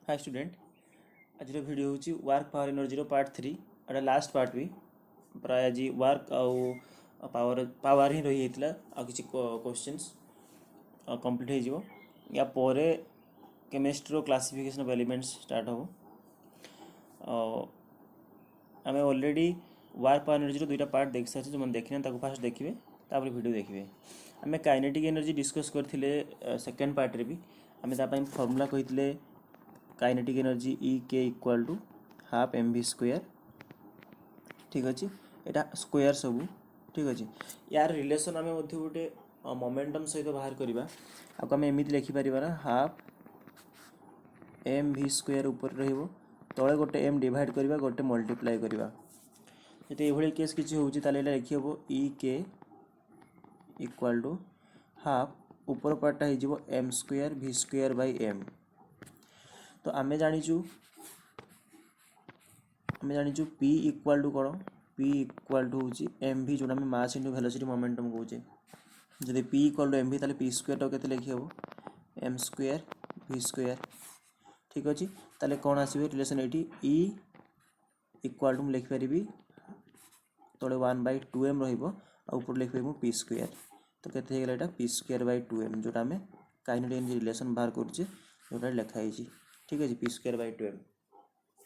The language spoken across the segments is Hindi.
हाय स्टूडेंट आज वीडियो हूँ वर्क पावर एनर्जी पार्ट 3 एटा लास्ट पार्ट भी प्राय आज वर्क आउ पावर पावर ही रही होता आ किसी क्वेश्चंस कंप्लीट हो या परे chemistry classification of elements start हो आम ऑलरेडी वर्क पावर एनर्जी दुईटा पार्ट देख सारी जो देखने फास्ट देखिए तापर वीडियो देखिए आम काइनेटिक एनर्जी डिस्कस करते सेकेंड पार्ट भी आम फर्मूला कही काइनेटिक एनर्जी ई के equal to half m v square ठीक अच्छे यहाँ स्क्वायर सब ठीक अच्छे यार रिलेशन आम गोटे मोमेंटम सहित बाहर करवा आपको आम एमती लिखिपर ना हाफ एम भि स्क्वायर ऊपर रही तले गोटे एम डिवाइड करवा गोटे मल्टीप्लाई करवा जो ये केस किसी हो लिखी हम ई के इक्वाल टू हाफ ऊपर पार्टा हो m square v square by m तो आम जाचु पी इक्वाल टू कौन पी इक्वाल टू हूँ एम भि जो आम मास इंटू वेलोसिटी मोमेंटम कहे जब p equal to m v p square टाक के लिखी हम एम स्क्वायर भि स्क्वायर ठीक अच्छे ताले कौन आसो रिलेसन ये ई इक्वाल टू मुझे लिखिपारि तले 1/2m ऊपर लिखिपारि पी स्क्वायर तो केते पी स्क्वायर बै 2m जोटा आम काइनेटिक रिलेसन बाहर करुचे जोटा लिखाई ठीक है पी स्क्वायर बै 2m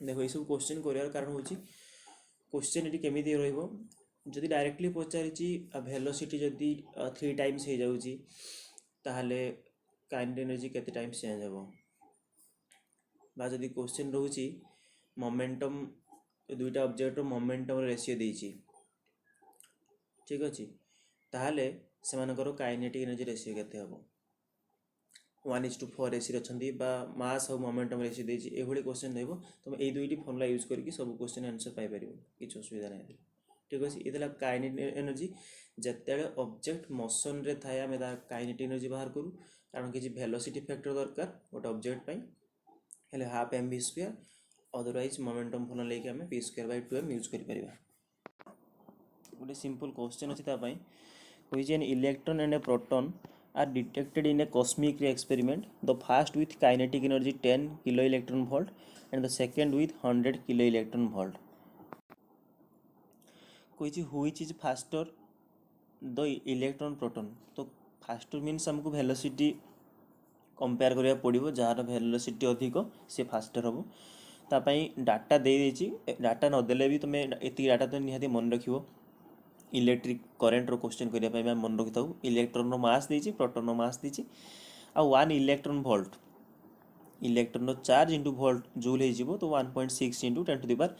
देखो ये सब क्वेश्चन कर कारण हूँ क्वेश्चन ये केमी रही डायरेक्टली पचारि वेलोसिटी जदि 3 टाइम्स हो जाऊँगी ताहले काइनेटिक एनर्जी केते टाइम्स चेंज हो जदि क्वेश्चन रोचे मोमेंटम दुईटा ऑब्जेक्ट मोमेंटम रेशियो देछि ठीक अच्छे ताहले सेमानकर काइनेटिक एनर्जी रेशियो केते हबो 1:4 रेसी अच्छा मास और मोमेंटम रेसी देती ये क्वेश्चन रही तुम ये दुईटी फर्मुला यूज करके सब क्वेश्चन आंसर पाइपर किसी असुविधा नहीं ठीक अच्छे ये काइनेटिक एनर्जी जिते ऑब्जेक्ट मोशन रे थाए आम काइनेटिक एनर्जी बाहर करूँ कारण किसी वेलोसिटी फैक्टर दरकार गोटे ऑब्जेक्ट हेले half m v square otherwise momentum formula लेके आम P square by 2m use कर गोटे सिंपल क्वेश्चन अच्छी कही an electron and A proton are detected in a cosmic ray experiment, the first with kinetic energy 10 kilo electron volt and the second with 100 kilo electron volt. Which is faster, the electron proton? तो faster means हमको velocity कंपेयर करिया पड़िबो जार वेलोसिटी अधिक से फास्टर हम तापाई डाटा दे देछि डाटा न देले भी तुमे एति डाटा तो निहाती मन रखिबो इलेक्ट्रिक करेन्ट क्वेश्चन करने मन रखी था इलेक्ट्रॉन मास देछि प्रोटॉन मास देछि आ 1 electron volt electron charge into volt joule हो तो 1.6 इंटू 10 टू द पावर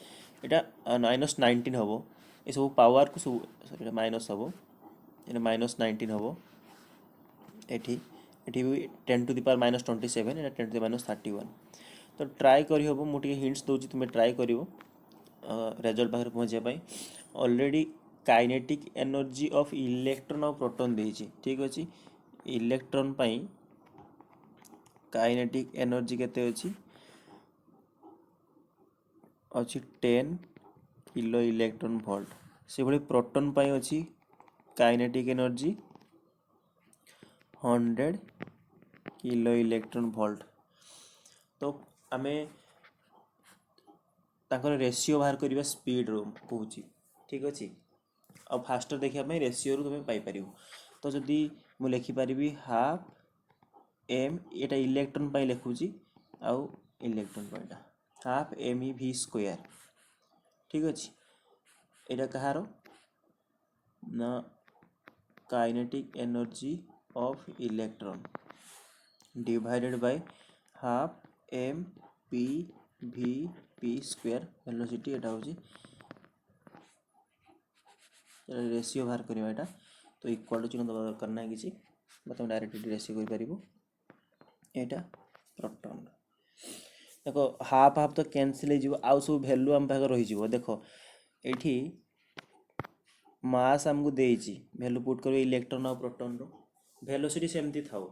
यहाँ -19 हम ये सब पावर को सब माइनस हम ये -19 हम ये भी 10 टू द पावर -27 यहाँ 10 टू द -31 तो ट्राए करहब मुझे हिंट्स दूसरी तुम्हें ट्राए कर रिजल्ट पाखे पहुँचापी already kinetic energy of electron और प्रोटॉन देछि ठीक अच्छे इलेक्ट्रॉन पाई काइनेटिक एनर्जी केते अछि 10 किलो इलेक्ट्रॉन वोल्ट से भली प्रोटॉन पाई अछि kinetic energy 100 kilo electron volt तो आमे ताकर रेशियो बाहर करबा स्पीड रो कहूची ठीक अच्छे और फास्टर देखा रेशियो तुम पाइपर तो जदि मुझे लिखिपारि हाफ एम एटा इलेक्ट्रॉन पाई लिखुची आउ इलेक्ट्रॉन पाइटा half m e v square ठीक अच्छे यहाँ कहार ना kinetic energy of electron divided by half m p v p square velocity एटा होची रेशियो बाहर करवा यहाँ तो इक्वाल टू चिन्ह दबा दरकार ना कि तुम डायरेक्ट रेशियो कर यहाँ प्रोटॉन देखो हाफ हाफ तो कैनसल हो सब भैल्यू आम पाखे रही देख ये मास आमको देछि भैल्यू पुट कर इलेक्ट्रॉन और प्रोटॉन रो वेलोसिटी सेमती था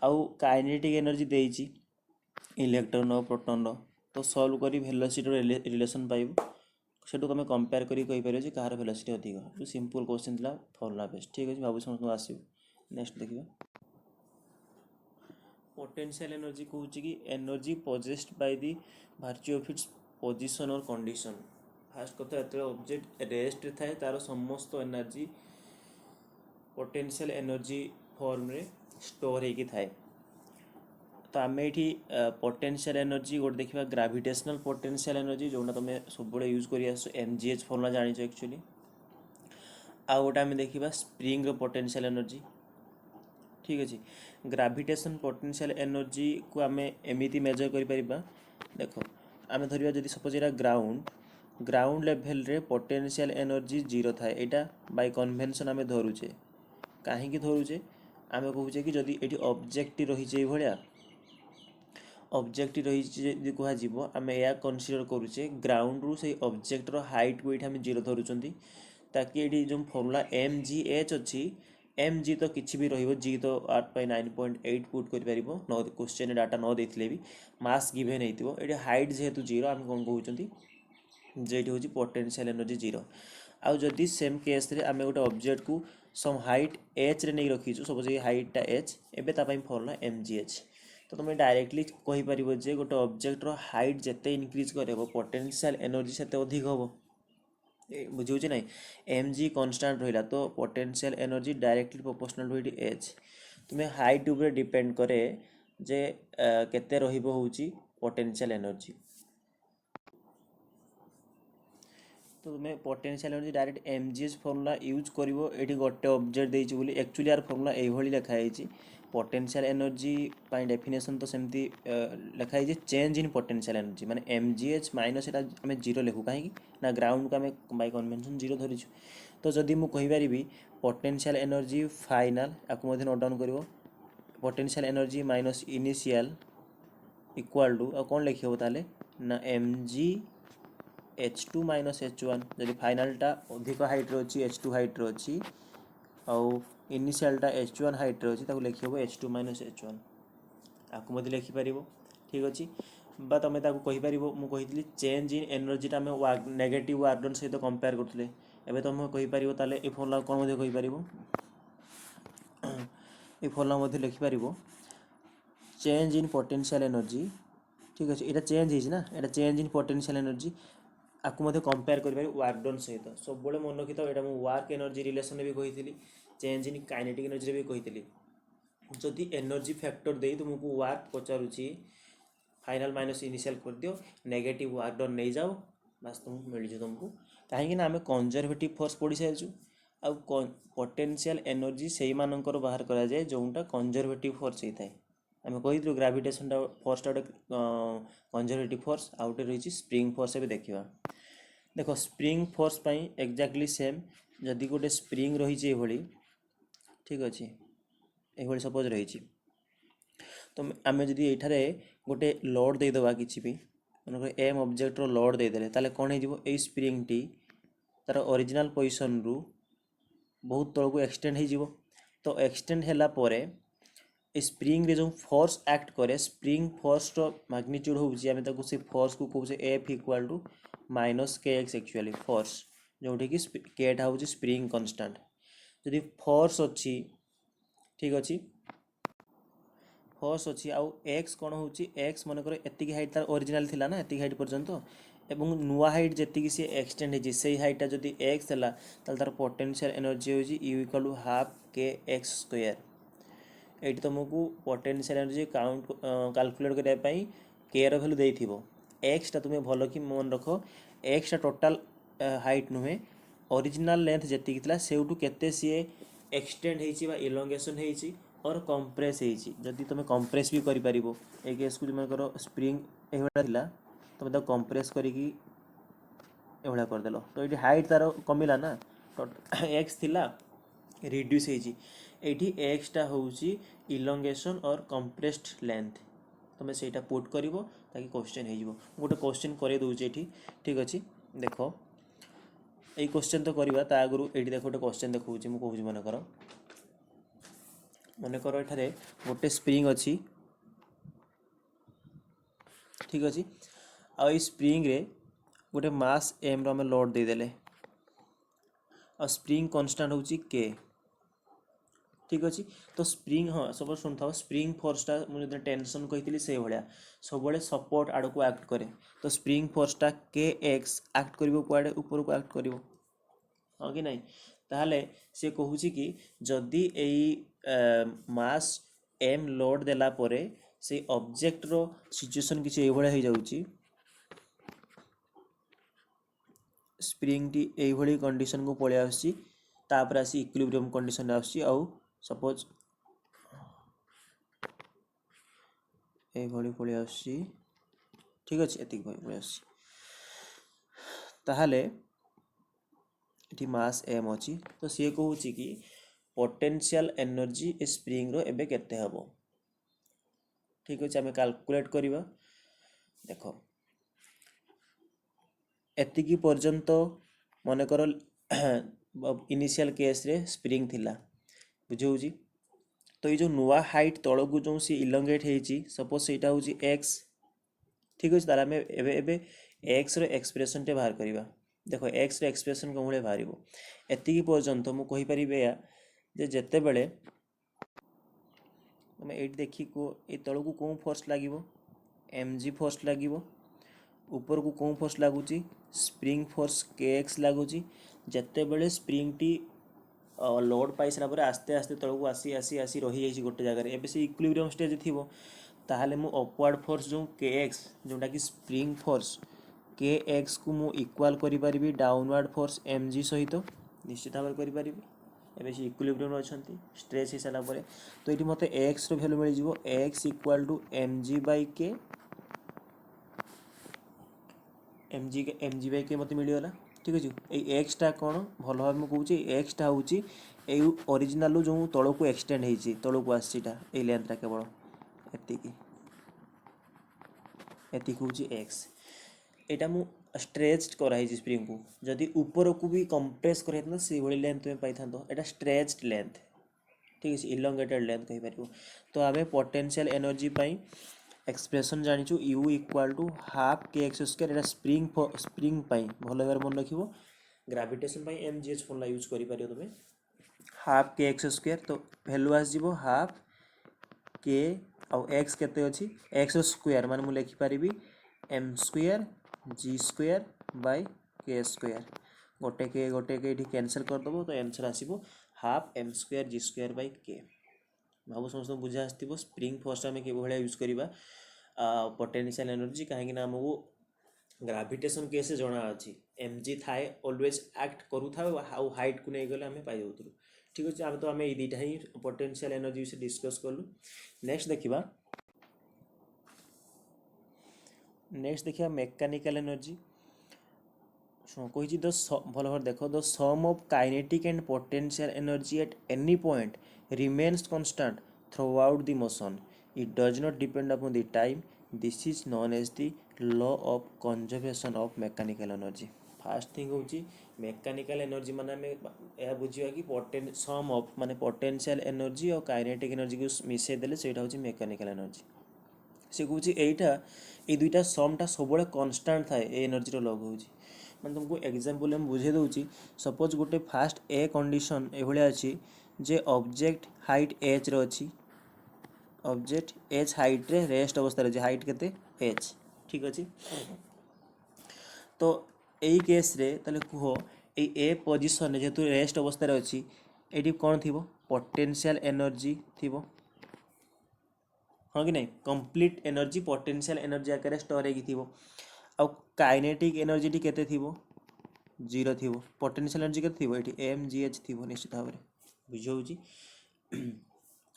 आउ काइनेटिक एनर्जी देछि इलेक्ट्रॉन और प्रोटॉन रो तो सॉल्व करी वेलोसिटी रिलेशन पाइबो से तुम कंपेयर करें कहार वेलोसिटी अधिक जो सिंपल क्वेश्चन फॉर्मुला बेस्ट ठीक अच्छे भाव समस्त आसो नेक्स्ट देखिए पोटेंशियल एनर्जी कहूँ कि energy possessed by the virtue of its position और कंडीशन। फास्ट कथा जो ऑब्जेक्ट रेस्ट थाए तार समस्त एनर्जी पोटेंशियल एनर्जी फॉर्म रे स्टोर होगी थाए। तो आम ये पोटेंशियल एनर्जी गोटे देखा ग्राविटेशनल पोटेंशियल एनर्जी जोटा तुम सब यूज कर MgH फॉर्मुला जान एक्चुअली। आउ गोटे आम देखा स्प्रिंग पोटेंशियल एनर्जी। ठीक अच्छे ग्राविटेशन पोटेंशियल एनर्जी को आम एमती मेजर कर देख आम धरिया जदि सपोज यहाँ ग्राउंड लेवल रे पोटेंशियल एनर्जी जीरो थाए यहाँ बाय कन्वेंशन आम धरुचे कहीं धरुचे आम कहूचे कि जदि ये ऑब्जेक्ट रही भाया ऑब्जेक्ट रही कह आम या कनसीडर करुचे ग्राउंड रु से ऑब्जेक्ट रो हाइट को ये जीरो धरुचंती ताकि ये जो फॉर्मूला MgH अच्छी mg तो किसी भी रही जी तो 8/9.8 पुट कर क्वेश्चन डाटा न देते भी मास गिभेन हो हाइट जेहेतु जीरो आम कौन कहते जेट हूँ पोटेंशियल एनर्जी जीरो। आउ जदि सेम केस रे आम गोटे ऑब्जेक्ट को सम हाइट h रे नहीं रखीचु सपोज ये हाइटा h एवं फॉर्मूला MgH। तो तुम डायरेक्टली कहीपर जे गोटे ऑब्जेक्ट रो हाइट जिते इनक्रीज कर पोटेंशियल एनर्जी से अधिक हम बुझे ना mg कन्स्टाट रहा तो potential energy directly proportional to h। तुम्हें हाइट उपर डिपेंड करे जे केते रहिबो होउची पोटेंशियल एनर्जी। तो तुम्हें potential energy direct MgH formula use करिवो एठी गोटे ऑब्जेक्ट देइची बोली एक्चुअली यार फॉर्मूला एभली लिखा है पोटेंशियल एनर्जी पाई डेफिनेशन तो सेमती लिखा है चेंज इन पोटेंशियल एनर्जी माने MgH माइनस एटा आम जीरो लिखू कहीं ना ग्राउंड को आम बाय कन्वेंशन जीरो धरीचु। तो जदि मु कहिपारि पोटेंशियल एनर्जी फाइनल आपको नोट डाउन करिवो potential energy minus initial equal to कौन लिखिबो ताले ना MgH2 माइनस H1 जदि फाइनालटा अधिक हाइट्रे अच्छी H2 हाइट्रे अच्छी आउ इनिशियलटा H1 हाइट्रे अच्छी लिखिब H2 माइनस H1 आपको मत लिखिपर। ठीक अच्छे बा तुम कहीपर मुझे चेंज इन एनर्जीटा आम नेगेटिव वर्क डन सहित कंपेयर करते एवं तुम कहीपर ताले ये फॉर्मूला कौन कहीपर ये फॉर्मूला लिखिपर चेंज इन पोटेंशियल एनर्जी। ठीक अच्छे यहाँ चेंज होना यहाँ चेंज इन पोटेंशियल एनर्जी आपको कंपेयर कर वर्क डन सहित सब मन रखी था यहाँ वर्क एनर्जी रिलेशन भी कही चेंज इन काइनेटिक एनर्जी भी कही जदि एनर्जी फैक्टर दे तुमको वर्क पचारूची फाइनल माइनस इनिशियल कर दियो नेगेटिव वर्क डन नहीं जाओ बास तुमको मिल जाए तुमको कहीं आम कंजर्वेटिव फोर्स पढ़ी सारी आउ पोटेंशियल एनर्जी से मानकर बाहर करा जाए जोटा कंजर्वेटिव फोर्स होता है आम कही ग्राविटेशन फोर्सटा गोटे कंजर्वेटिव फोर्स आउ गोटे रही स्प्रिंग फोर्स भी देखा। देख स्प्रिंग फोर्स पाई एक्जाक्टली सेम जदि गोटे स्प्रिंग रही है ठीक अच्छे ये सपोज रही तो आम जदि ये गोटे लोड देदेबा किसी भी मनकर एम ऑब्जेक्ट रो लोड देदेले ताले कौन हो स्प्रिंग टी तार ओरिजिनल पोजिशन रु बहुत तल को एक्सटेंड हो तो एक्सटेंड होला परे स्प्रिंग रे जो फोर्स एक्ट करे स्प्रिंग फोर्स रो मैग्नीट्यूड होउची आमे ताको से फोर्स को कहूचे F equal to minus kx actually force जोठी कि केटा होउची स्प्रिंग कांस्टेंट जदि फोर्स अच्छी ठीक अच्छी फोर्स अच्छी आउ x कौन होउची x मन कर एतिकी हाइट तार ओरिजिनल थिला ना एतिकी हाइट पर्यंत एवं नुआ हाइट जेतिकी से एक्सटेंड होची से हाइटा जदि x थला ताल तार पोटेंशियल एनर्जी होची U equal to half kx square. ये तुमको पोटेंशियल एनर्जी काउंट कैलकुलेट करने के रो वैल्यू देथिबो एक्सटा तुम्हें भल कि मन रख एक्सटा टोटाल हाइट नुहे ओरिजिनल लेंथ जेतिकी थिला सेउटू केते सी एक्सटेंड होइची बा इलोंगेशन होइची और कंप्रेस होइची जदि तुम कंप्रेस भी करि परिबो ए केस को मन करो स्प्रिंग एवडा थिला तुम ता कंप्रेस करिकी एवडा कर देलो तो ये हाइट तार कमिला ना एक्स थिला रिड्यूस होइची एठी एक्सटा होउची इलोंगेशन और कंप्रेस्ड लेंथ तुम सेटा पुट करिवो ताकि क्वेश्चन हो गोटे क्वेश्चन करे दूचे एठी। ठीक अच्छे देख ये क्वेश्चन तो करवा ता आगु ये देख गोटे क्वेश्चन देखा मुझे मनकर एठारे गोटे स्प्रिंग अच्छी ठीक अच्छे आ स्प्रिंग रे गोटे मास एम रो लोड देदेले आ स्प्रिंग कांस्टेंट होउची के। ठीक अच्छे। तो स्प्रिंग हाँ सब शुण था स्प्रिंग फोर्सटा मुझे टेंशन कही से भाया सब सपोर्ट आड़ को एक्ट करे। तो स्प्रिंग फोर्सटा के एक्स एक्ट कर कुआड़े ऊपर को एक्ट कर हाँ कि नहीं ताहले से कहूँ कि जदि मास एम लोड देला परे से ऑब्जेक्ट रो सिचुएशन किसी हो जाउची स्प्रिंग टी एभली कंडीशन को पळे आसी तापर आसी इक्विलिब्रियम कंडीशन आसी आउ सपोज एभली पळे आसी ठीक अछि एतिक पळे आसी ताहले एटी मास एम अछि तो सी कहूँ कि पोटेंशियल एनर्जी ए स्प्रिंग रो एबे केते हबो ठीक अछि आमे कैलकुलेट करिवा देखो एतिकी पर्यंत मन कर इनिशियल केस रे स्प्रिंग थिला बुझे तो ये जो नुआ हाइट तल को जो सी इलंगेट होती सपोज सेटा हूँ एक्स ठीक अच्छे तार आम एबे एक्स रो एक्सप्रेशन टे बाहर करवा देखो एक्स रो एक्सप्रेशन कौन भाई बाहर एतिकी पर्यंत मुझे कहीपर जे जिते बड़े तुम ये देखी को ये तल को कौन फोर्स लगे एम जी फोर्स लगे ऊपर को कौन फोर्स लगुच स्प्रिंग फोर्स के एक्स लगुच जिते बड़े स्प्रिंग टी लोड पाई सारा आस्ते आस्ते तल को आसी आसी आसी रही जाइए गोटे जगह एबे से इक्विलिब्रियम स्टेज थी ताहले मु अपवर्ड फोर्स जो के एक्स जोटा कि स्प्रिंग फोर्स के एक्स को मु इक्वाल करि परिबी डाउनवर्ड फोर्स एम जी सहित निश्चित भाव करि परिबी एबे से इक्विलिब्रियम अछंती स्ट्रेच हे साला परे तो ये मते एक्स रो वैल्यू मिल जिवो x equal to m g by k m g by k मते मिलगला ठीक अच्छे ये एक्सटा कौन भल भाव में कौचे एक्सटा हूँ यू ओरिजिनल जो तल को एक्सटेंड होती तल को आसीटा ये लेंथटा केवल एति हूँ एक्स यहाँ मु स्ट्रेच कराई स्प्रिंग को जदि ऊपर को भी कंप्रेस कर से लेंथ तुम्हें पाई था यहाँ स्ट्रेच्ड लेंथ ठीक है इलंगेटेड लेंथ कहीपर तो आम पोटेंशियल एनर्जी एक्सप्रेशन जाचु U equal to half k x square एटा स्प्रिंग भल भाव मन रख gravitation m g h formula use कर तुम्हें हाफ के एक्स स्क्वायर तो भैल्यू आसो हाफ के आउ एक्स केते अछि एक्स स्क्वायर मान मुझे लिखिपारि m square g square by k square गोटे के ये कैंसल करदेव तो आंसर आसो half m square g square by k भाव समस्त बुझा आसो स्प्रिंग फोर्स आम कि यूज करवा पोटेंशियल एनर्जी कहीं आमको ग्राविटेशन केस जना अच्छी एम जी थाए ऑलवेज एक्ट करू हाइट को नहीं गले आम पाई जाऊँ ठीक अच्छे आम तो आम ये दुटा ही पोटेंशियल एनर्जी विषय डिस्कस कलु नेक्स्ट देखा मेकानिकल एनर्जी कही भल भाव देख the sum of kinetic and potential energy at any point remains constant throughout the motion it does not depend upon the time this is known as the law of conservation of mechanical energy first thing हूँ मेकानिकल एनर्जी माने यह बुझा कि सम ऑफ माने पोटेंशियल एनर्जी और काइनेटिक एनर्जी को मिसई देले सेटा हूँ मेकानिकल एनर्जी से कहूँ यहीटा ये दुईटा समटा सब कन्स्टाट थाए एनर्जी लग हो मैं तुमको एग्जांपल में बुझे दूसरी सपोज गोटे फास्ट ए कंडीशन एभलिया अच्छी जे ऑब्जेक्ट हाइट एच रे ऑब्जेक्ट एच हाइट रे रेस्ट अवस्था अच्छे हाइट केते एच ठीक अच्छे तो यही केस रे ताले कह ये ए पोजिशन जेहेतु रेस्ट अवस्था अच्छी ये कौन थी पोटेंशियल एनर्जी थी हाँ कि नहीं कंप्लीट एनर्जी पोटेंशियल एनर्जी आकार स्टोर हो आउ काइनेटिक एनर्जी टी केते थीबो जीरो थी पोटेंशियल एनर्जी केते थी ये एम जी एच थी निश्चित भाव में बुझे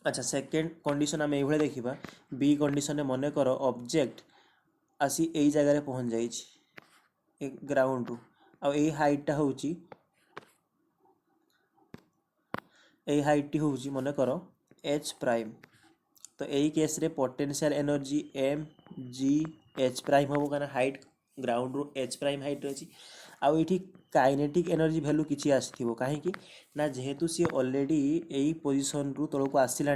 अच्छा सेकेंड कंडीशन आम ये देखा बी कंडीशन मन कर ऑब्जेक्ट आसी यही जगह पहुँच जाइए ग्राउंड रू आ हाइटा हूँ यही हाइट टी हूँ मन कर एच प्राइम तो यही केस रे potential energy m g h prime हम क्या हाइट ग्राउंड रू एच प्राइम हाइट अच्छी आउ ये काइनेटिक एनर्जी वैल्यू किसी आसो कहीं ना जेहेतु सी ऑलरेडी यही पोजिशन रू तल को आसला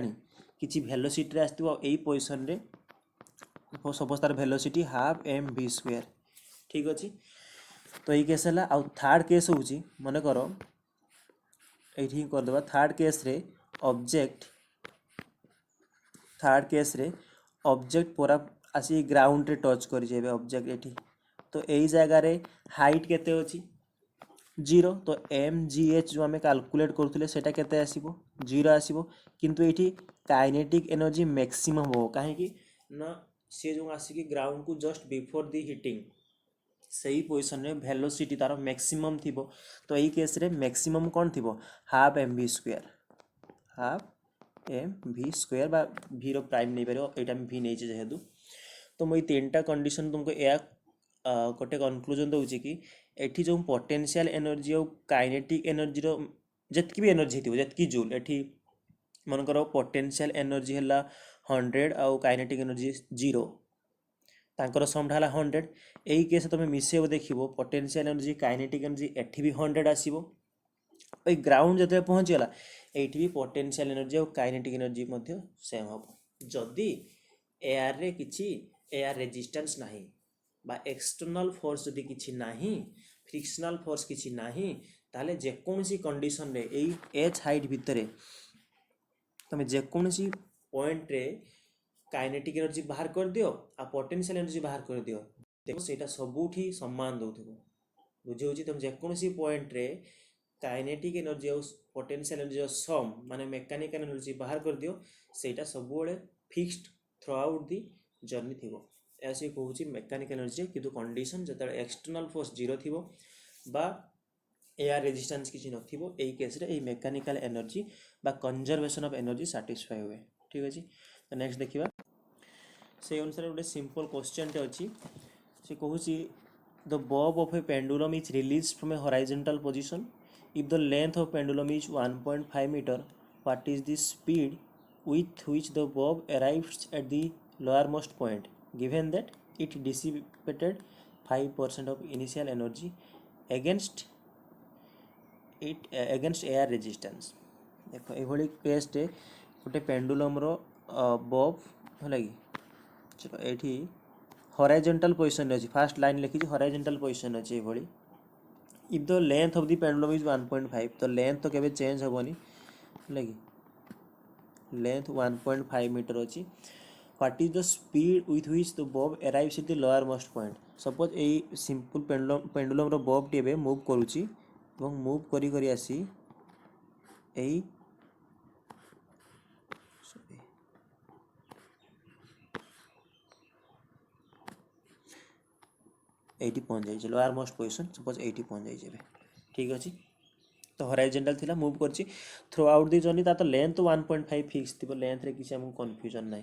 कि वेलोसिटी आसो यही पोजिशन रे सपोज तार velocity half m v square ठीक अच्छे तो यही केस है आउ थर्ड केस हूँ मन कर ये करदे थर्ड केस रे ऑब्जेक्ट थर्ड केस रे ऑब्जेक्ट पूरा आसी ग्राउंड रे टच कर जेबे ऑब्जेक्ट एठी तो एई जगह रे हाइट केते अछि 0 तो mgh जो आम कैलकुलेट करूँ सेटा केते आसीबो 0 आसीबो किंतु एठी काइनेटिक एनर्जी मैक्सिमम हो कहीं ना सी जो आसिक ग्राउंड को जस्ट बिफोर दी हिटिंग सही पोजिशन में वेलोसिटी तार मैक्सिमम थिबो तो यही केस रे मैक्सिमम कौन थिबो half m v square half m v square बा भि रो प्राइम नहीं पारो एटा भि नहीं जेहेतु तो मुझे तीनटा कंडीशन तुमको या गोटे कनक्लूजन दूसरी कि एठी जो पोटेंशियल एनर्जी और काइनेटिक एनर्जी रो जतकी भी एनर्जी थी जतकी जूल एठी मनकर पोटेंशियल एनर्जी है 100 आउ काइनेटिक एनर्जी 0 तांकर समटा है 100 यही केस तुम मिसेब देख पोटेंशियल एनर्जी काइनेटिक एनर्जी एठी भी 100 आसो ग्राउंड जो पहुँचीगला ये भी पोटेंशियल एनर्जी और काइनेटिक एनर्जी सेम हम जदि एयर रे किछि एयर रेजिस्टेंस नहीं बा एक्सटर्नल फोर्स जदि किछि नहीं फ्रिक्शनल फोर्स किछि नहीं ताले जेकोसी कंडीशन रे एई एच हाइट भितरे तुम जेकोसी पॉइंट रे काइनेटिक एनर्जी बाहर कर दियो आ पोटेंशियल एनर्जी बाहर कर दियो देखो सेटा सबुठी समान दउथबो बुझे होची तुम जेकोसी पॉइंट रे काइनेटिक एनर्जी और पोटेंशियल एनर्जी सम माने मेकानिकल एनर्जी बाहर कर दियो सेटा सबुबले fixed throughout the journey थिबो ऐसे कहूँ मेकानिकल एनर्जी किंतु कंडीशन जो एक्सटर्नल फोर्स 0 थिबो बा एयर रेजिस्टेंस किसी नथिबो एई केस रे एई मेकानिकल एनर्जी बा कंजर्वेशन ऑफ एनर्जी सैटिस्फाई हुए ठीक अछि तो नेक्स्ट देखिबा से अनुसार गोटे सिंपल क्वेश्चन टे अछि से कहूँ the Bob of A pendulum is release from A horizontal position if the length of pendulum is 1.5 meter what is the speed with which the bob arrives at the lowermost point given that it dissipated 5% of initial energy against against air resistance देखो ये केस टे गोटे पेंडुलम रो बॉब है कि चलो ये हॉरिजॉन्टल पोजीशन अच्छी फास्ट लाइन लिखी हॉरिजॉन्टल पोजीशन अच्छी ये if the length of the pendulum is 1.5 तो लेंथ तो केबे चेंज हेबोनी लगी लेंथ 1.5 मीटर अछि what is the speed with which the bob arrives at the lowermost point suppose एई सिंपल पेंडुलम रो बॉब टेबे मूव करूची एवं मूव करी करी आसी एई एटी पहुँच जाइए lower most position suppose eighty पहुँच जाइए ठीक अच्छे तो हॉरिजॉन्टल थिला मूव करछि थ्रू आउट दी जर्नी तो लेंथ 1.5 फिक्स थी लेंथ रे किसी हमको कन्फ्यूजन ना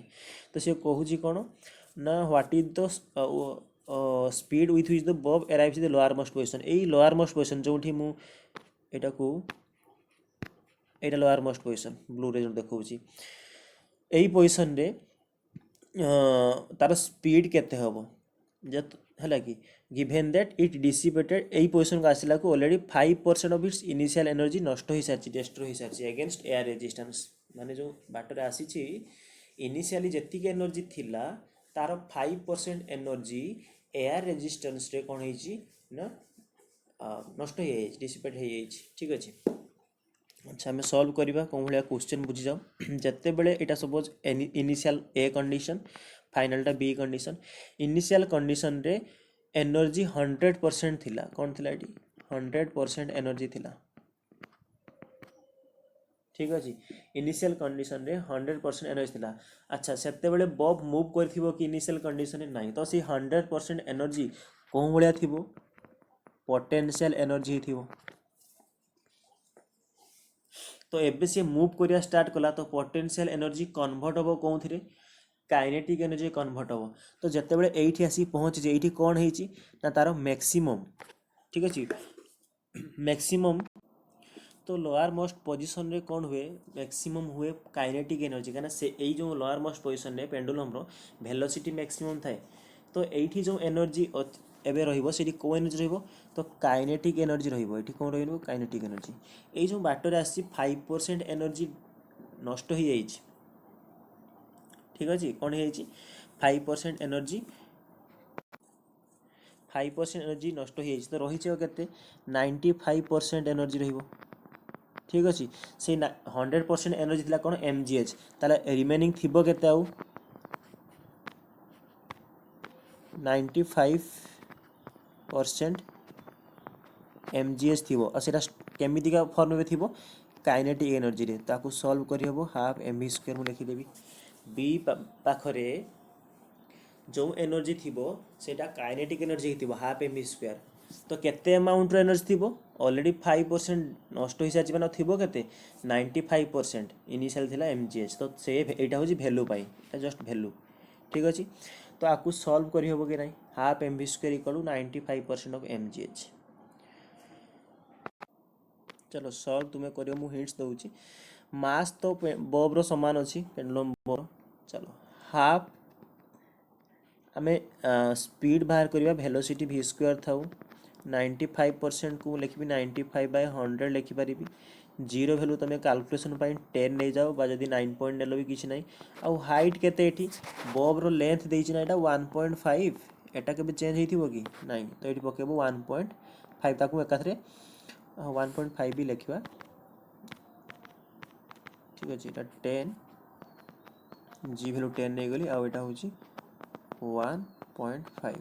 तो सी कहूँ कौन ना what is the speed with which the bob arrives the lower most position यही लोअर मोस्ट पोजिशन जो एटा को एटा लोअर मोस्ट पोजिशन ब्लू रे जो देखा यही पोजिशन रे तार स्पीड केते हम जत है कि गिवेन दैट इट डिसिपेटेड यही पोजिशन को आसला को already 5% of its initial energy नष्ट हो सारी डिस्ट्रॉय हो सारी अगेंस्ट एयर रेजिस्टेंस माने जो बाटर आसी इनिशियली जी एनर्जी थिला तार 5% एनर्जी एयर रेजिस्टेंस रे कौन ना नष्ट हो डिसिपेट हो ठीक अच्छे अच्छा आम सल्व करवा कौन भाया क्वेश्चन बुझी जाओ जिते बड़े यहाँ सपोज इनिशियल ए कंडीशन फाइनलटा बी कंडीशन इनिशियल कंडीशन रे एनर्जी 100% थिला कौन थिला एटी 100% एनर्जी थिला ठीक अच्छे इनिशियल कंडीशन रे 100% एनर्जी थिला अच्छा सेते बड़े बॉब मूव करथिबो कि इनिशियल कंडीशन रे नाही तो सी 100% एनर्जी कौन भाया थिबो पोटेंशियल एनर्जी थिबो तो एबे सी मूव करिया स्टार्ट कला तो पोटेंशियल एनर्जी कन्वर्ट हम कौन थी काइनेटिक एनर्जी कन्वर्ट हम तो जिते बड़े ये आसी पहुँची ये कौन है तार मैक्सिमम ठीक अच्छे मैक्सिमम तो लोअर मोस्ट पोजीशन रे कौन हुए मैक्सिमम हुए काइनेटिक एनर्जी कहीं से यही जो लोअर मोस्ट पोजीशन रे पेंडुलम रो वेलोसिटी मैक्सिमम थाए तो ये जो एनर्जी एबे रहिबो सेठी को एनर्जी रहिबो तो काइनेटिक एनर्जी रहिबो एठी कोन रहिबो काइनेटिक एनर्जी ए जो बाटर आसी 5% एनर्जी नष्ट हो जाई ठीक अछि कोन हो जाई 5% एनर्जी 5% एनर्जी नष्ट हो जाई तो रही केते 95% एनर्जी रहिबो ठीक अच्छे से 100% एनर्जी थिला कौन mgh ताले रिमेनिंग थिबो केते आउ 95% mgh थिबो और सेटा केमितिका फॉर्म में थिबो काइनेटिक एनर्जी रे ताकू सॉल्व करि हबो हाफ mv स्क्वायर मु लिखि देबी b पाखरे जो एनर्जी थिबो सेटा काइनेटिक एनर्जी थिबो हाफ mv स्क्वायर तो केते अमाउंट रो एनर्जी थिबो ऑलरेडी 5% नष्ट हो साची बना थिबो केते 95% इनिशियल थिला mgh तो से एटा होजी वैल्यू पाई एटा जस्ट वैल्यू ठीक अछि तो आकू सॉल्व करि हबो कि नै half mv square equal to 95% of mgh चलो सॉल्व तुम्हें करियो मु हिंट्स दउची मास तो बॉब रो समान अछि पेंडुलम बॉब चलो हाफ आमे स्पीड बाहर करिया वेलोसिटी v स्क्वायर थाउ 95% को लिखबी 95/100 लिखि परिबी जीरो वैल्यू तमे कैलकुलेशन पाई 10 नै जाओ बा जदी 9 पॉइंट नेलो भी किछ नै आ हाइट केते एठी बॉब रो लेंथ देइछि ना एटा 1.5 एटा केबे चेंज हेथिबो कि नै तो एठी पकेबो 1.5 ताकू एकाथरे 1.5 भी लिखिबा ठीक अछि एटा 10 जी वैल्यू 10 नै गली आ एटा होछि 1.5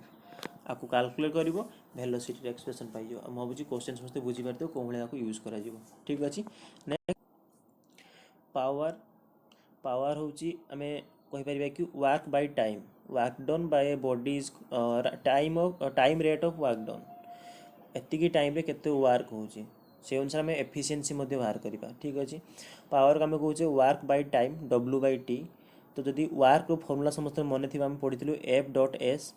आपको कैलकुलेट करिवो वेलोसिटी एक्सप्रेशन पाई जो हम भाबुची क्वेश्चन समस्त बुझी परते को भले आपको यूज करा जिवो ठीक अछि नेक्स्ट पावर पावर होची हमें कहि परिबा कि work by time work done by body is time rate of work done एतिकी टाइम रे केते वर्क होची से अनुसार हमें एफिशिएंसी मध्ये बाहर करिबा ठीक अछि पावर का हमें कहूचे वर्क बाय टाइम w/t तो जदि वर्क रो फार्मूला समस्त मन थिबा हम पढिथिलु F.S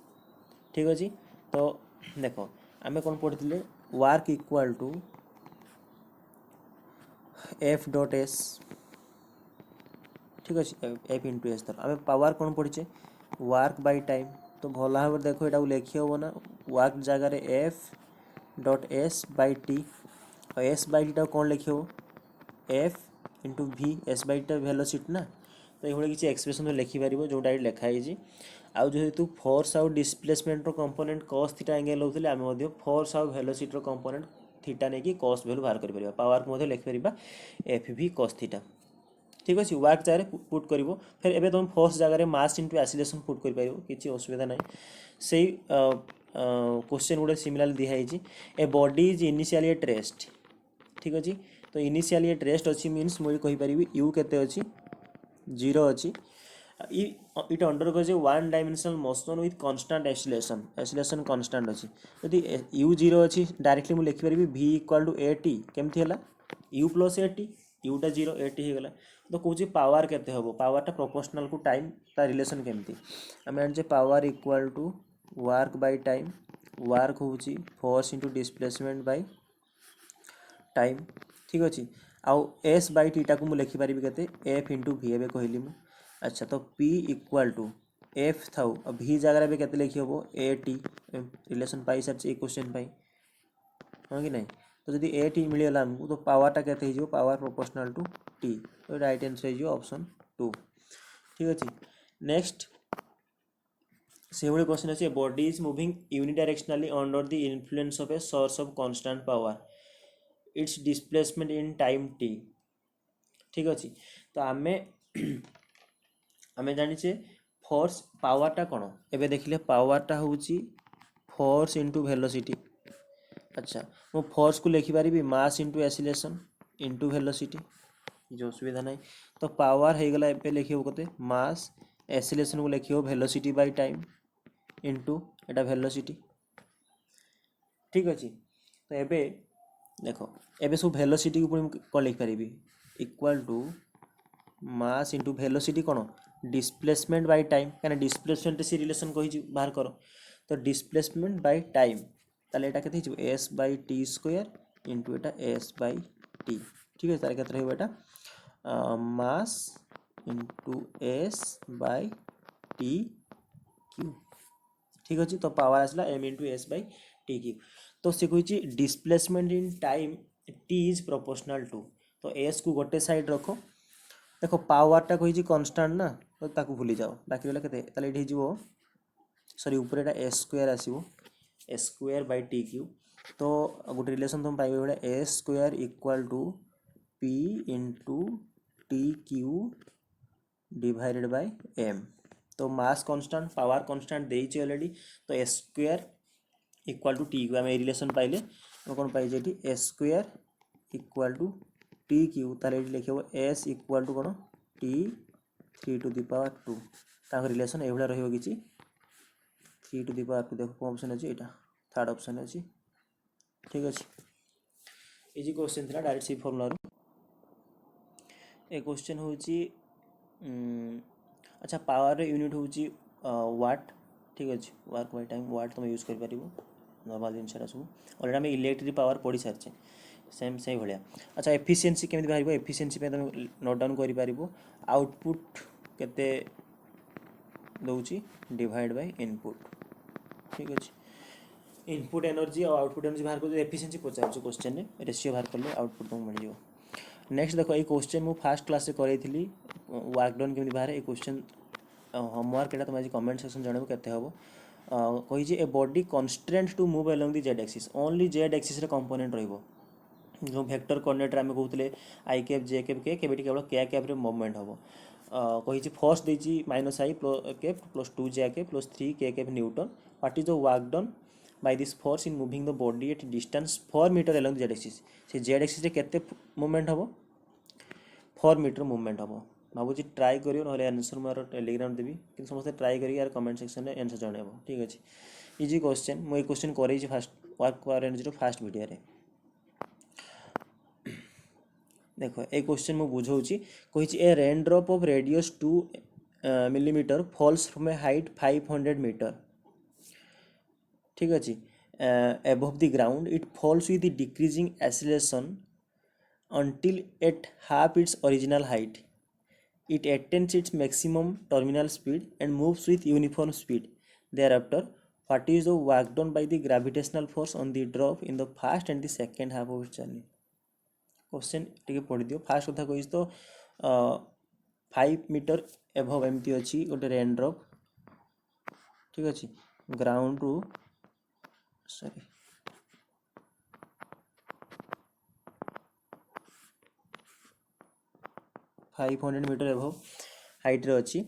ठीक अछि तो देखो आमे कोन पढिथिले वर्क इक्वल टू F.S ठीक अछि F into S तर आमे पावर कोन पढिचे वर्क बाय टाइम तो भला भाबे देखो एटा लेखि होबो ना वर्क जगह रे F.S/t और S/t टा कोन लेखि हो F into V S/t टा वेलोसिटी ना तो ये किसी एक्सप्रेशन में लिखि पारिबो जोटा लेखा है आउ जेहेतु फोर्स आउ डिस्प्लेसमेंट रो कंपोनेंट cos थीटा एंगल होतले आमे मध्ये फोर्स आउ वेलोसिटी रो कंपोनेंट थीटा ने कि cos वैल्यू बाहर करि परिबा पावर को मध्ये लिखि परिबा FV cos थीटा ठीक अछि वर्क जगह पुट करिवो फिर एबे तुम फोर्स जगह रे मास इनटू एक्सीलरेशन पुट करि परिबो किछि असुविधा नै सेही क्वेश्चन गुडे सिमिलर दिया है a body is initially at rest ठीक अछि तो इनिशियली एट रेस्ट अछि मींस मोई कहि परिबी u केते अछि 0 अछि it undergoes A one dimensional motion with constant acceleration constant अछि यदि u 0 अछि डायरेक्टली मु लिखि परिबी v इक्वल टू at केमथि हला u प्लस at u टा 0 at हे गला तो कहूची पावर केते हबो पावर टा प्रोपोर्शनल टू टाइम ता रिलेशन केमथि हम जे power equal to work by time work होची force into displacement by time ठीक अछि आउ s बाय t टा को मु लिखि परिबी केते f इनटू v एबे कहली मु अच्छा तो p इक्वल टू f थाउ अब v जगह रे केते लिखि हबो at रिलेशन पाई सब ए क्वेश्चन पाई हां कि नहीं तो जदि at मिलेला हमको तो पावर टा केते हिजो पावर प्रोपोर्शनल टू t तो राइट आंसर हिजो ऑप्शन 2 ठीक अछि नेक्स्ट सेवळे क्वेश्चन अछि body is moving unidirectionally under the influence of a source of constant power its displacement in time t ठीक अछि तो आमे जानि छे फोर्स पावर टा कोन एबे देखिले पावर टा होउची फोर्स इनटू वेलोसिटी अच्छा मो फोर्स को लिखि पारिबी mass into acceleration into velocity जो सुविधा नै तो पावर हे गला एबे लिखियो कते मास एक्सीलरेशन को लिखियो velocity by time into Etah velocity ठीक अछि तो एबे देखो एबे सब वेलोसिटी को कोन लिखि पारिबी equal to mass into velocity कोन डिस्प्लेसमेंट बाय टाइम काना डिस्प्लेसमेंट से रिलेशन कहि बाहर करो तो डिस्प्लेसमेंट बाय टाइम ताले एटा केते हिजो s by t square into एटा s बाय t ठीक है तारे केते रहबो एटा mass into s by t cube ठीक अछि तो पावर आसला m into s by t cube तो से कहिछि displacement in time t is proportional to तो s को गोटे साइड रखो देखो पावर टा कहिछि कांस्टेंट ना तो ताकू भूली जाओ बाकी वाला केते ताले एठी जिवो सॉरी ऊपर एटा s स्क्वायर आसीबो s square by t cube तो गोटे रिलेशन तुम पाइबे बेले s square equal to P into t cube divided by m. तो मास कांस्टेंट पावर कांस्टेंट देइछि ऑलरेडी, तो s square equal to t cube आम रिलेशन पाइले कौन पाइजे एटी s square equal to t cube, ताले एटी लिखिबो एस इक्वल टू कौन टी 3 टू दी पावर 2 ताको रिलेशन एभला रहिबो किछि 3 टू दी पावर 2। देखो कोन ऑप्शन अछि एटा थर्ड ऑप्शन अछि। ठीक अछि, इजी क्वेश्चन थिला डायरेक्ट सी फार्मूला रो। ए क्वेश्चन होछि अच्छा पावर रे यूनिट होछि वाट। ठीक अछि, वर्क बाय टाइम वाट तुम यूज कर पारिबो नॉर्मल जिनसरा सब ऑलरेडी हम इलेक्ट्रिक पावर पढ़ी सारछे सेम से भलिया। अच्छा एफिशिएंसी केमिति बाहरिबो, एफिशिएंसी पे तुम नोट डाउन करि पारिबो आउटपुट केते दउछि डिवाइड बाय इनपुट। ठीक अछि, इनपुट एनर्जी और आउटपुट एनर्जी बाहर कर एफिशिएंसी पचार क्वेश्चन में रेशियो बाहर करले आउटपुट तुम मिल जाओ। नेक्स्ट देखो ये क्वेश्चन मु फास्ट क्लास से करैथिली वर्क डन केमिति बाहर। ए क्वेश्चन होमवर्क एटा तुम आज कमेंट सेक्शन जानबो केते हबो। कहि जे a body constant to move along the z axis, only z axis रे कंपोनेंट रहइबो। जो वेक्टर कोऑर्डिनेट रे हम कहउतले आई कैप जे कैप के केबेटी केवल के कैप रे मूवमेंट हबो। कहि जे फोर्स देछि माइनस आई कैप प्लस 2 जे कैप प्लस 3 के cap Newton. What is the work done by this force in moving the body at distance 4 meter along the z axis। से z axis रे केते मूवमेंट हबो 4 मीटर मूवमेंट हबो। भाबुची ट्राई करियो नहले आंसर मोर टेलीग्राम देबी कि समस्त ट्राई करी यार कमेंट सेक्शन रे आंसर जणाबो। ठीक अछि, इजी क्वेश्चन मु ए क्वेश्चन करै छी फास्ट वर्क पावर एनर्जी रो फास्ट वीडियो रे। देखो ए क्वेश्चन मु बुझौची कहि छी a raindrop of radius 2 millimetre falls from a height 500 metre. ठीक अछि, above the ground it falls with the decreasing acceleration until at half its original height it attains its maximum terminal speed and moves with uniform speed thereafter। what is the work done by the gravitational force on the drop in the first and the second half of its journey। Question टिके पढ़ि दियो। फास्ट कथा कहि तो 5 मीटर एबव एमती अछि गोटे रेन ड्रॉप। ठीक अछि, ग्राउंड रु सॉरी 500 मीटर एबव हाइट रे अछि,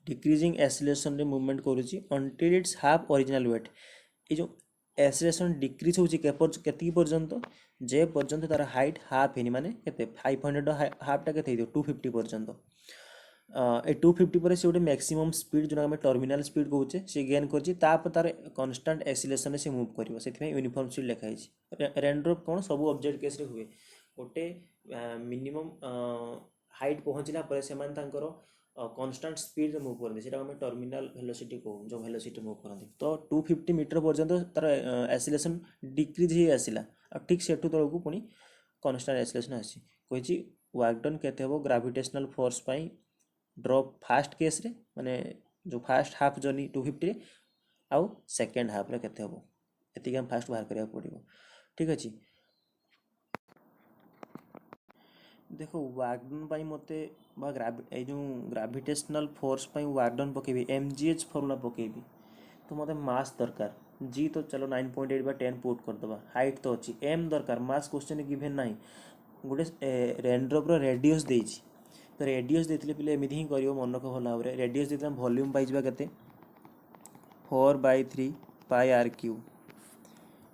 डिक्रीजिंग एक्सेलरेशन रे मूवमेंट करूची until its half original weight. ए जो एक्सेलरेशन डिक्रीज होची केती पर्यंत जे पर्यंत तार हाइट हाफ हेनी माने केते 500 हाफ टा केते हियो 250 पर्यंत। ए 250 पर से गोटे मैक्सिमम स्पीड जो हम टर्मिनल स्पीड कहूचे से गेन करछि तापर तार कांस्टेंट एक्सेलरेशन से मूव करिवो सेति यूनिफॉर्म स्पीड लिखा है। रेन ड्रॉप कोन सब ऑब्जेक्ट केस रे हुए गोटे मिनिमम हाइट पहुंचला पर से मान तांकर कांस्टेंट स्पीड रे मूव करथि सेटा हम टर्मिनल वेलोसिटी को जो वेलोसिटी मूव करथि। तो 250 मीटर पर्यंत तार एक्सेलरेशन डिक्रीज ही आसिला आ ठीक सेठु तळकू पुनी कांस्टेंट एक्सेलरेशन आसी कहिछि वर्क डन केते हबो ग्रेविटेशनल फोर्स पई ड्रॉप फास्ट केस रे माने जो फास्ट हाफ जर्नी 250 रे आउ सेकंड हाफ रे केते हबो एतिक हम फास्ट बाहर करिया पड़िबो। ठीक अछि, देखो वर्क डन पई मते बा ए जो ग्रेविटेशनल फोर्स पई वर्क डन पकेबी mgh फार्मूला पकेबी तो मते मास दरकार g तो चलो 9.8 बा 10 पुट कर दबा। हाइट तो अछि m दरकार मास क्वेश्चन गिवन नाही गोटे रेन ड्रॉप रो रेडियस देछि तो रेडियस देथिले पिले एमिति ही करियो मन को भला भाबरे रेडियस देथिले वॉल्यूम पाइ जबा केते 4/3 पाई आर क्यू।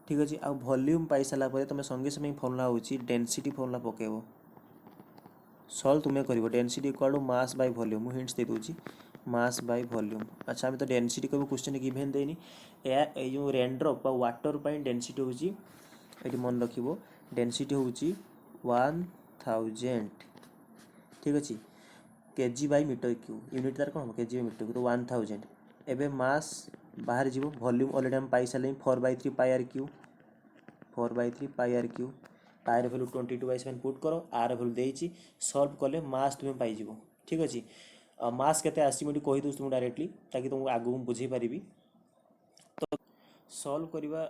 ठीक अछि, आ वॉल्यूम पाइ सला परे तमे संगे संगे फार्मूला होछि डेंसिटी फार्मूला पकेबो सॉल्व तुमे करिवो density equal to mass by volume मु हिंट्स दे दोछि मास बाय वॉल्यूम। अच्छा हम तो डेंसिटी को क्वेश्चन गिवन देनी ए जो रेन ड्रॉप बा वाटर पई डेंसिटी होछि एटी मन रखिबो डेंसिटी होछि 1000। ठीक अछि, KG by metre cube unit तार कोन केजी बाय मीटर तो 1000। एबे मास बाहर जीवो वॉल्यूम ऑलरेडी हम पाई साले 4/3 pi r cube 4/3 pi r cube pi रे वैल्यू 22/7 पुट करो आर वैल्यू देछि सॉल्व करले मास तुमे पाई जीवो। ठीक अछि, मास केते आसी मटी कहि दोस तुम डायरेक्टली ताकि तुम आगु बुझी पारिबी। तो सॉल्व करिवा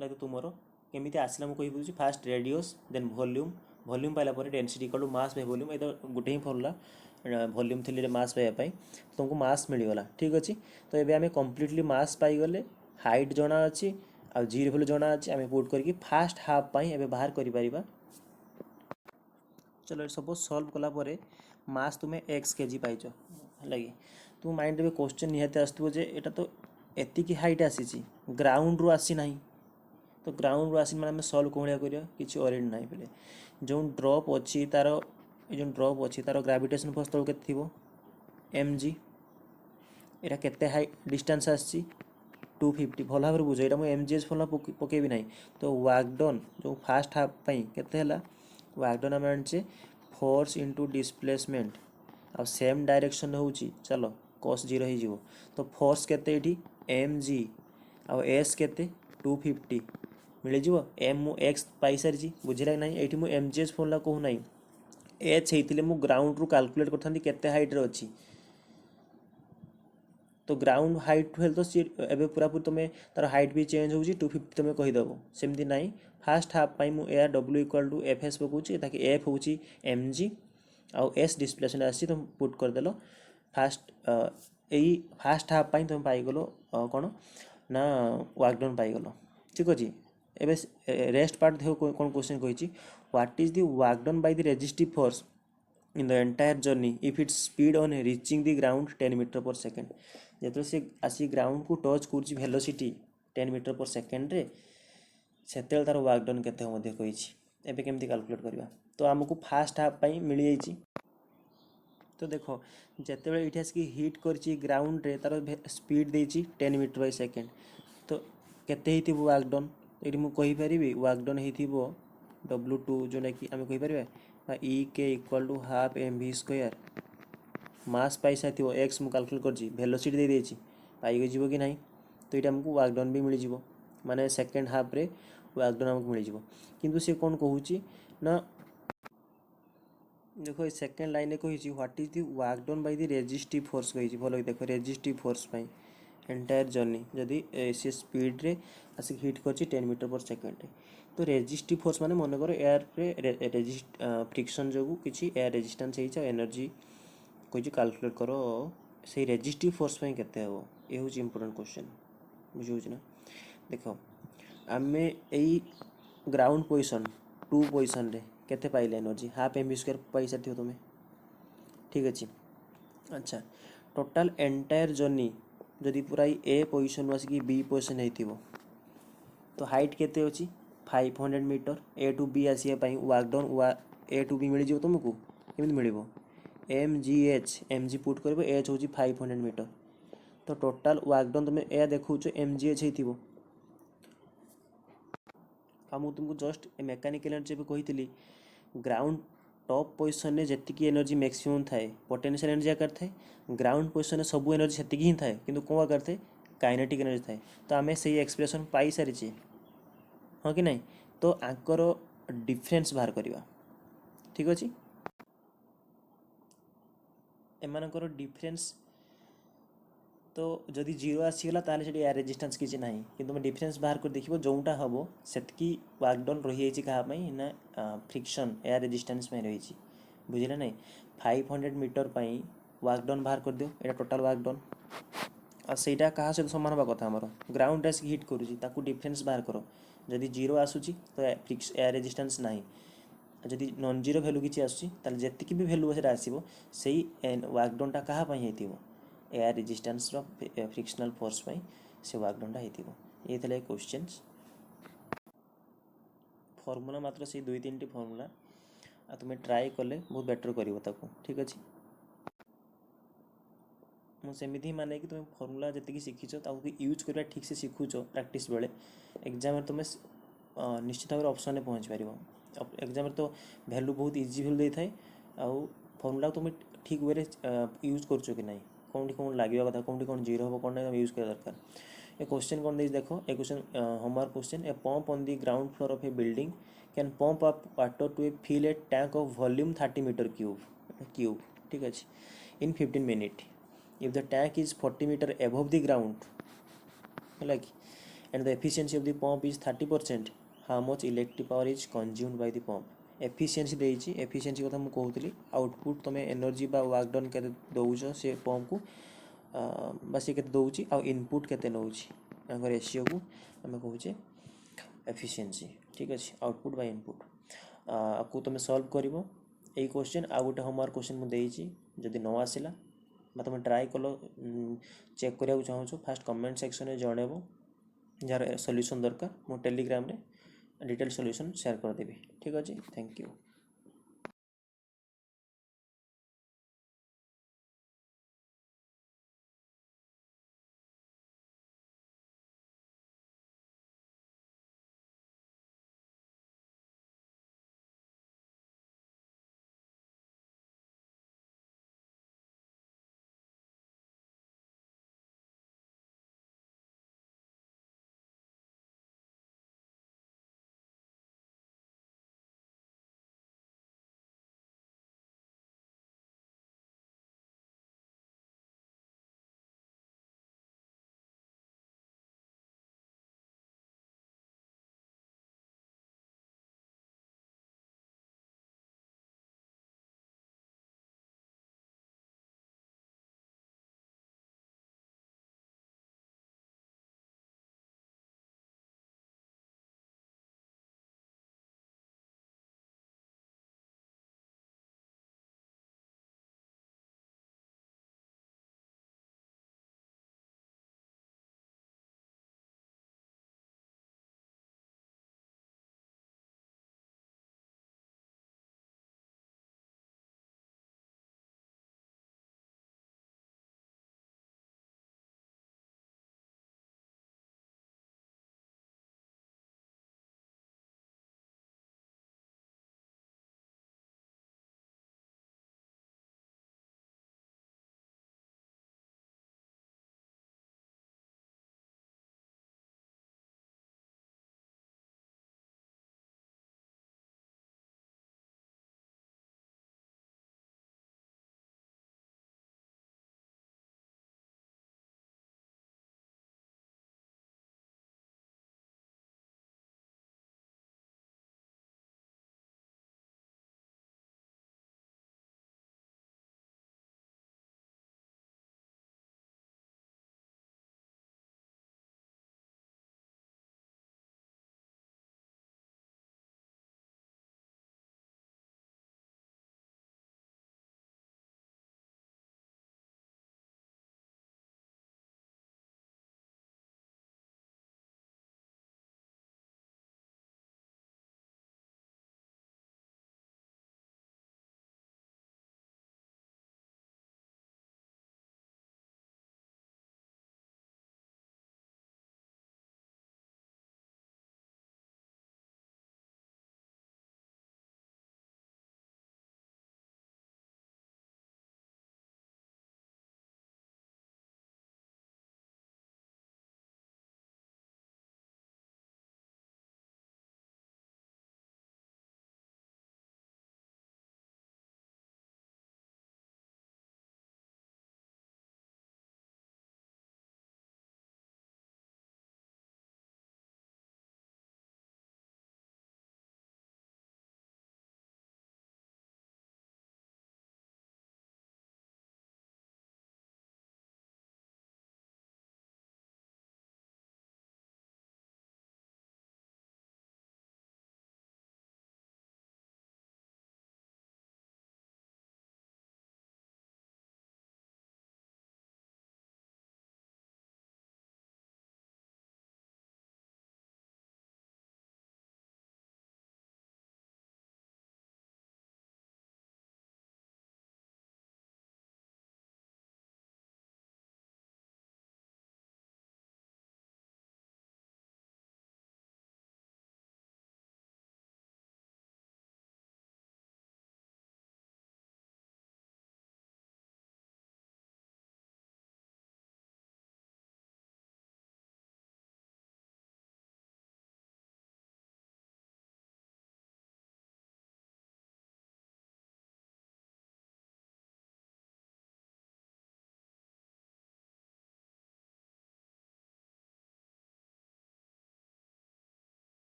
नै तो तुमरो केमिति आसिला मु कहि बुझी first radius then volume volume पाइला पर density equal to mass by volume ए तो गुटे ही फार्मूला वॉल्यूम थ्री मास पाइबा पई तुमको मास मिल गला। ठीक अछि, तो एबे हमें कंप्लीटली मास पाई गले हाइट जणा अछि आ जी वैल्यू जणा अछि हमें पुट करके फास्ट हाफ पई एबे बाहर करि परिबा चलो सपोज सॉल्व कला परे मास तुम्हें एक्स केजी पाइच है कि तुम माइंड में क्वेश्चन निहाती आसुव जे एटा तो एतिकी हाइट आसी ग्राउंड रू आसी ना तो ग्राउंड रू आसी मैंने सॉल्व कौन कर किसी ऑरेड ना पे जो ड्रॉप अच्छी तार ये जो ड्रॉप अच्छी तार ग्राविटेशन फोर्स तक के एम जी यहाँ केते हाई डिस्टेंस आसी 250 भल भाव बुझ यहाँ मुझे एम जी एच फल पकेबी ना तो वर्क डन जो फास्ट हाफ केते वर्क डन आम आने फोर्स इंटू डिस्प्लेसमेंट आ सेम डायरेक्शन हो चलो cos 0 हो तो फोर्स केते एम जी आ एस केते 250 मिल एम मु एक्स पाई सारी बुझे ना ये मुझे एम जी एच फॉर्मूला कहूना एच होते मुझ ग्राउंड रू कैलकुलेट करथांती केते हाइट रे अच्छी तो ग्राउंड हाइट हेल्थ तो सी एवं पूरापूरी तुम्हें तार हाइट भी चेंज हो 250 तुम्हें कहीदेव सेमती ना फास्ट हाफ मुझे W equal to F S पकाऊँ ताकि एफ हूँ एम जी आउ एस डिस्प्लेसमेंट आसी तुम पुट करदेल फास्ट यही फास्ट हाफ तुम पाइगल कौन ना वर्क डन पाइगल ठीक अच्छे एवं रेस्ट पार्ट देख कौन क्वेश्चन कही what is the work done by the resistive force in the entire journey if its speed on reaching the ground 10 metre पर सेकेंड जो सी आसी ग्राउंड को टच कर वेलोसिटी 10 मीटर पर सेकेंड रे सेते तार वर्क डन केते कही एबे केमती कैलकुलेट करवा तो आमको फास्ट हाफ मिल जाइए तो देख जिते ये आसिक हिट कर ग्राउंड रे तार स्पीड देती 10 मीटर बाय सेकेंड तो केते वर्क डन ये मुझे वर्क डन हो W2 जोटा कि आम कहीपर ई के equal to half m v square mass पाई सारी एक्स मुझे कैलकुलेट कर वेलोसिटी दे देती पाई जीव कि ना तो ये आमको वर्क डन भी मिल जाव माने सेकेंड हाफ रे वर्क डन आमको मिल जाव किंतु सी कौन कहूँ ना देखो सेकेंड लाइन कही what is the work done by the resistive force कही भल देख रेजिस्टिव फोर्स एंटायर जर्नी जदि सी स्पीड रे आसिक हिट कर 10 मीटर पर सेकेंड तो रेजिस्टिव फोर्स माने मन कर एयर रे रेजिस्ट फ्रिक्शन जो किसी एयर रेजिस्टेंस हो एनर्जी कही कैलकुलेट करो से रेजिस्टिव फोर्स केते हो ये हूँ इंपोर्टेंट क्वेश्चन बुझे ना देख आम यही ग्राउंड पोजिशन 2 पोजिशन रे केते पाइले एनर्जी हाफ एम स्क्वायर पाई सारी तुम्हें ठीक अच्छे अच्छा टोटाल एंटायर जर्नी जदि पूरा ए पोजिशन आसिक बी पोजिशन हो तो हाइट केते अच्छी 500 मीटर ए टू बी आसापी work done A to B मिल तुमको केमी मिल एम जी पुट कर एच हूँ 500 मीटर तो टोटाल वर्क डन तुम ए देखु एम जी एच हो मुझे तुमको जस्ट मेकानिकल एनर्जी कही ग्राउंड टॉप पोजिशन में जी एनर्जी मैक्सिमम थाए पोटेंशियल एनर्जी आकार थाए ग्राउंड पोजिशन में सब एनर्जी से ही थाए कि कौन आकार थाए काइनेटिक एनर्जी थाए तो आम से एक्सप्रेशन पाई सारी हाँ कि नहीं तो आंकर डिफरेंस बाहर करवा ठीक अच्छे एमानकर डिफरेंस तो जदि जीरो आसीगला ताले से एयर रेजिस्टेंस किसी ना कि तुम डिफरेंस बाहर कर देखो जोटा हम से वर्क डन रही क्या ना फ्रिक्शन एयर रेजिस्टेंस में रही बुझे ना 500 मीटर वर्क डन बाहर कर दियो ये टोटाल वर्क डन आईटा क्या सहित सामान हवा कथा आमर ग्राउंड आसिक हिट करूँ डिफरेंस बाहर कर जदि जीरो आसूँ तो एयर रेजिस्टेंस ना जदि नॉन जीरो भैल्यू किसी आसूँ जी भी भैल्यू से आसो से वर्क डनटा क्या हो एयर रेजिस्टेंस फ्रिक्शनल फोर्स से वर्क डनटा हो ये क्वेश्चन फॉर्मूला मात्र से 2-3 फॉर्मूला आ तुम्हें ट्राई कले बहुत बेटर कर ठीक अच्छे मुझे माने कि तुम फॉर्मूला जी शिखीच यूज करवा ठीक से शिखुच प्रैक्टिस बेले एग्जाम तुम्हें निश्चित भाव ऑप्शन पहुँच पार एग्जाम तो वैल्यू बहुत इजी वैल्यू दे थाए आउ फॉर्मूला तुम ठीक वे यूज कर कि ना कौन कौन लगे कथा कौन कौन जीरो हम कौन ना यूज कर दरकार ए क्वेश्चन कौन दे देख ए question homework question a pump on the ground floor of a building can pump up water to a fill a tank of volume 30 metre cube ठीक अच्छे in 15 minute if the tank is 40 meter above the ground like and the efficiency of the pump is 30% how much electric power is consumed by the pump efficiency देइछि efficiency कथा मु कहउतली आउटपुट तमे एनर्जी बा वर्क डन केते दउछ से पंप को बस केते दउछि आ इनपुट केते नउछि तांको रेशियो को हम कहउछे एफिशिएंसी ठीक अछि आउटपुट बाय इनपुट आपको तमे सॉल्व करिवो यही क्वेश्चन आउ गोटे होमवर्क क्वेश्चन मुझे जदि न आसला तुम ट्राए कल चेक करने चाहूँ फास्ट कमेंट सेक्शन में जनइब जार सॉल्यूशन दरकार मो टेलीग्राम रे डिटेल सॉल्यूशन शेयर करदेवी। ठीक अच्छे, थैंक यू।